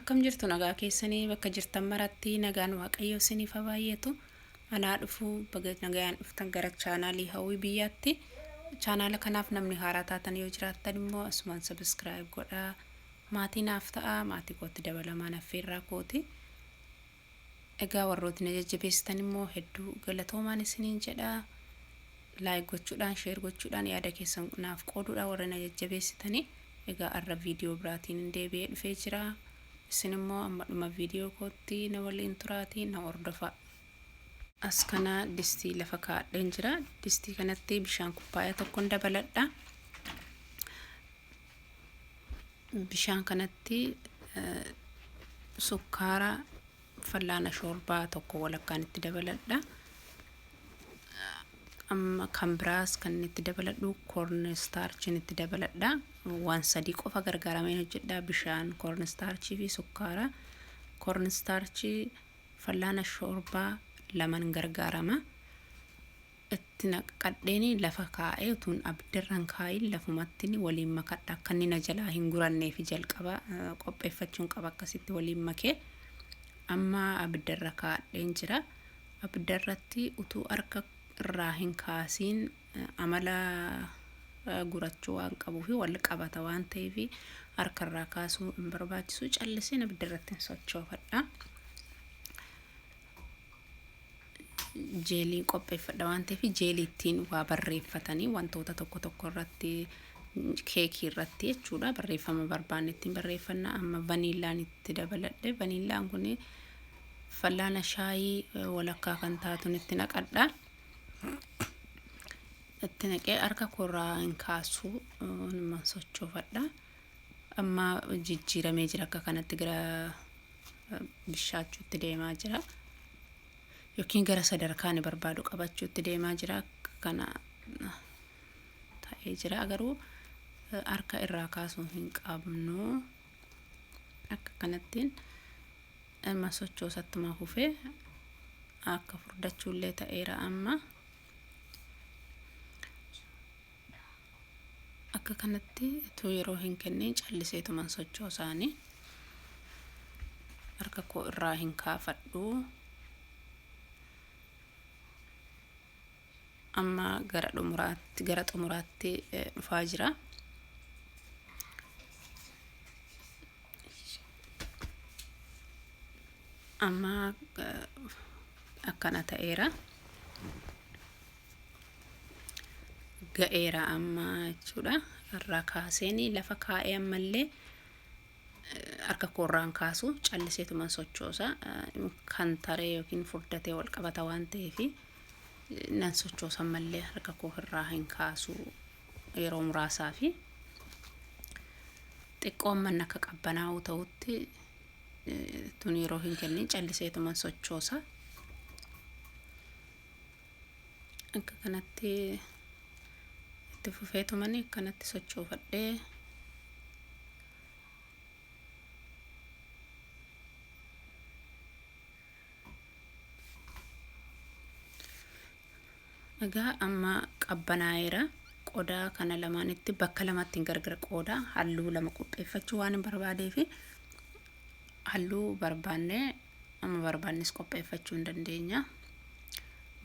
akkam jirtu nagaa keessanii bakka jirtan maratti nagaan waaqayyo isiniif haa baay'atu. Anaa dhufuu baga nagaan dhuftan gara chaanaalii hawwii biyyaatti. Chaanaala kanaaf namni haaraa taatan yoo jiraattan immoo asumaan subscribe godhaa. Maatii naaf ta'a, maatii kootti dabalamaan affeerraa kooti. Egaa warrooti na jajjabeessitan immoo hedduu galatoomaan isiniin jedha. Like gochuudhaan, share gochuudhaan yaada keessan naaf qooduudhaan warra na jajjabeessitanii. Egaa arra viidiyoo biraatiin deebi'ee dhufee jira. Isin immoo amma dhuma viidiyoo kootti na waliin turaatii na hordofaa. As kana distii lafa kaa'adheen jira. Distii kanatti bishaan kuppaaya tokkoon dabaladha. Bishaan kanatti sukkaara fallaana shoorbaa tokko walakkaan itti dabaladha. Amma kan biraas kan itti dabaladhu cornstarch itti dabaladha. Waan sadii qofa gargaaramee hojjedha. Bishaan, cornstarch fi sukkaara. Cornstarch fallaana shoorbaa laman gargaarama. Itti naqadheeni lafa kaa'ee utuun abiddarran kaa'in lafumatti waliin makadha. Akka inni na jalaa hin gurannee fi jalqaba qopheeffachuun qaba akkasitti waliin makee. Amma abiddarra kaa'adheen jira. Abiddarratti utuu harka irraa hin kaasiin amala gurachuu waan qabuuf wal qabata waan ta'eef harka irraa kaasuu hin barbaachisu. Calliseen abiddarratti sochoofadha. Jeelii qopheeffadha waan ta'eef jeelii ittiin waa barreeffatanii wantoota tokko tokko irratti keekii irratti jechuudha barreeffama barbaanne ittiin barreeffanna. Amma vaniilaan itti dabaladhe. Vaniilaan kun fallaana shaayii walakkaa kan taatuun itti naqadha. Itti naqee harka korraa hin kaasu nama sochoofadha. Amma jijjiiramee jira akka kanatti gara bishaachuutti deemaa jira. Yookiin gara sadarkaan barbaadu qabachuutti deemaa jira. Kana ta'ee jira. Garuu harka irraa kaasuu hin qabnu. Akka kanattiin amma sochoosattuma hufee akka furdachuullee ta'eera amma. Akka kanatti tu yeroo hin kenneen calliseetuman sochoosaanii harka koo irraa hin kaafadhu. Amma gara xumuraatti dhufaa jira. Amma akkana ta'eera. Ga'eera amma jechuudha. Irraa kaaseeni lafa kaa'ee ammallee harka koorraan kaasu calliseetuman sochoosa. Kan taree yookiin furdatee wal qabata waan ta'eef nan sochoosa ammallee harka koo irraa hin kaasu yeroo muraasaa fi xiqqoon manna akka qabbanaa'u ta'utti tun yeroo hin kennin calliseetuman sochoosa. Akka kanatti itti fufeetumani kanatti sochoofadhee egaa amma qabbanaa'eera. Qodaa kana lamaanitti bakka lamatti gargar qoodaa halluu lama qopheeffachuu waan barbaadeef halluu barbaanne amma barbaannes qopheeffachuu hin dandeenya.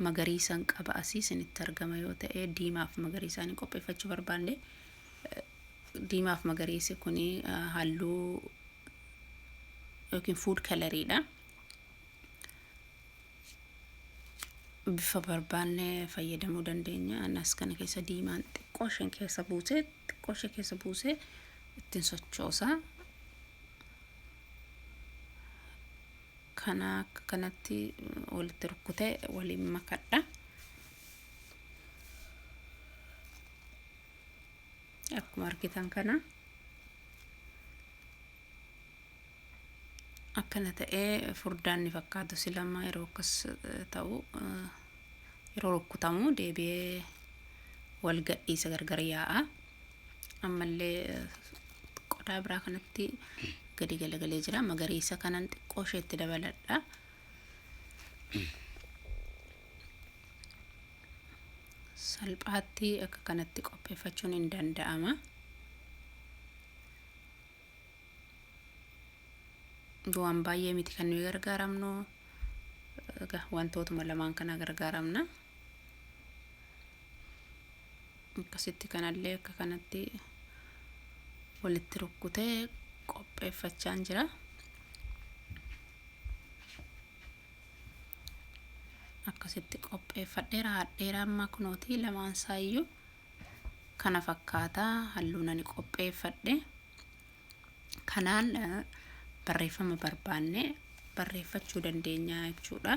Magariisan qaba asii isinitti argama yoo ta'e diimaaf magariisaan qopheeffachuu barbaanne diimaaf magariisi kun halluu yookiin food coloriidha. Bifa barbaanne fayyadamuu dandeenya. Anas kana keessa diimaan xiqqoo ishee keessa buusee ittiin sochoosa. Kana kanatti walitti rukkutee waliin makadha. Akkuma argitan kana akkana ta'ee furdaan ni fakkaatu silama yeroo akkas ta'u yeroo rukkutamu deebi'ee wal gadhiisa gargar yaa'a. Ammallee qodaa biraa kanatti gadi galagalee jira. Magariisa kanan xiqqoo isheetti dabaladha. Salphaatti akka kanatti qopheeffachuun hin danda'ama. waan baay'ee miti kan nuyi gargaaramnu wantootuma lamaan kana gargaaramna. akkasitti kanallee akka kanatti walitti rukkutee qopheeffachaan jira. akkasitti qopheeffadheera hadheera amma kunooti lamaan saayyuu kana fakkaata halluun ani qopheeffadhe. kanaan barreeffama barbaanne barreeffachuu dandeenya jechuudha.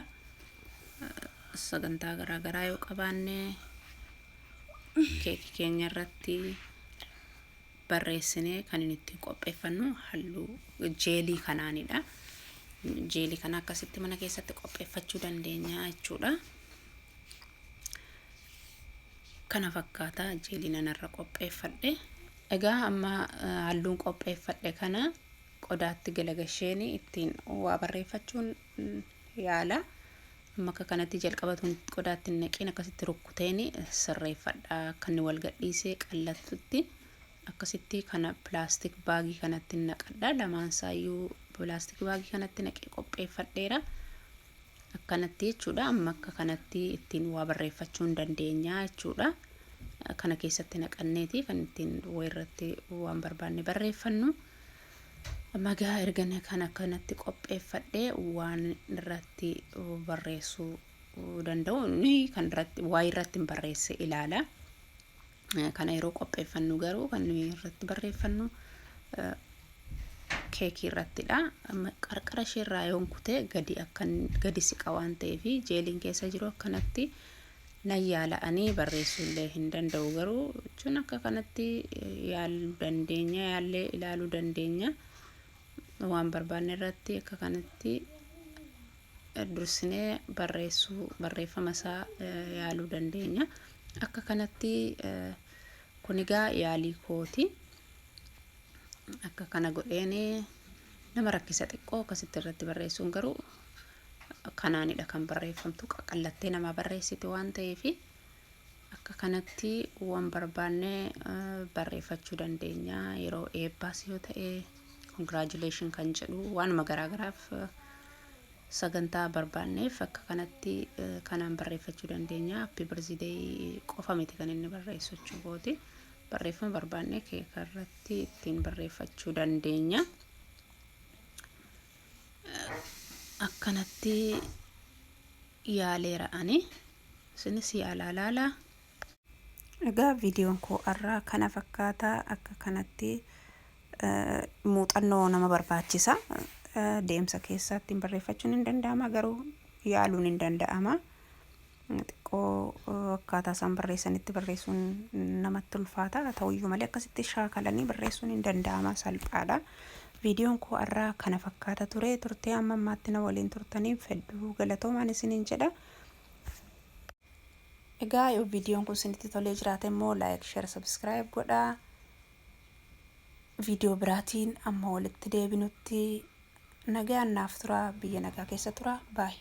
sagantaa garaagaraa yoo qabaanne keekii keenya irratti barreessinee kan inni ittiin qopheeffannu halluu jeelii kanaanidha. jeelii kana akkasitti mana keessatti qopheeffachuu dandeenya jechuudha. kana fakkaata jeelii nanarra qopheeffadhe. egaa amma halluun qopheeffadhe kana qodaatti galagasheen ittiin waa barreeffachuun yaala. amma akka kanatti jalqabatuun qodaatti naqeen akkasitti rukkuteen sirreeffadha kan wal gadhiisee qallattutti. akkasitti kana plastik baagii kanatti naqadha. lamaan saayyuu plastik baagii kanatti naqee qopheeffadheera akkanatti jechuudha. amma akka kanatti ittiin waa barreeffachuu dandeenya jechuudha. kana keessatti naqanneeti kan ittiin irratti waan barbaanne barreeffannu. magaa ergana kana kanatti qopheeffadhee waan irratti barreessuu danda'u ni kan irratti waa irratti barreesse ilaala. kana yeroo qopheeffannu garuu kan irratti barreeffannu keekii irrattidha. qarqara isheerraa yoon kutee gadi siqa waan ta'eef jeeliin keessa jiru akkanatti nayyaala'anii barreessuullee hin danda'u. garuu jechuun akka kanatti yaaluu dandeenya yaallee ilaaluu dandeenya. waan barbaanne irratti akka kanatti dursinee barreeffama isaa yaaluu dandeenya. akka kanatti kun egaa yaalii kooti. akka kana godheen nama rakkisa xiqqoo akkasitti irratti barreessuun garuu kanaanidha kan barreeffamtu qallattee nama barreessite waan ta'eef akka kanatti waan barbaanne barreeffachuu dandeenya. yeroo eebbaas yoo ta'e congratulation kan jedhu waanuma garaagaraaf sagantaa barbaanneef akka kanatti kanaan barreeffachuu dandeenya. happy birthday qofa miti kan inni barreessachuu kooti. barreeffama barbaanne keeka irratti ittiin barreeffachuu dandeenya. akkanatti yaaleera ani isinis yaalaa laala. egaa viidiyoon koo irraa kana fakkaata. akka kanatti muuxannoo nama barbaachisa. deemsa keessatti barreeffachuun hin danda'ama garuu yaaluun hin danda'ama. xiqqoo akkaataa isaan barreessanitti barreessuun namatti ulfaata. ta'uyyuu malee akkasitti shaakalanii barreessuun hin danda'ama salphaadha. viidiyoon koo irraa kana fakkaata ture. turtee amma ammaatti na waliin turtaniif hedduu galatoomaan isiniin jedha. egaa yoo viidiyoon kun isinitti tolee jiraate immoo like share subscribe godhaa. viidiyoo biraatiin amma walitti deebinutti nagaan naaf tura. biyya nagaa keessa tura. baay.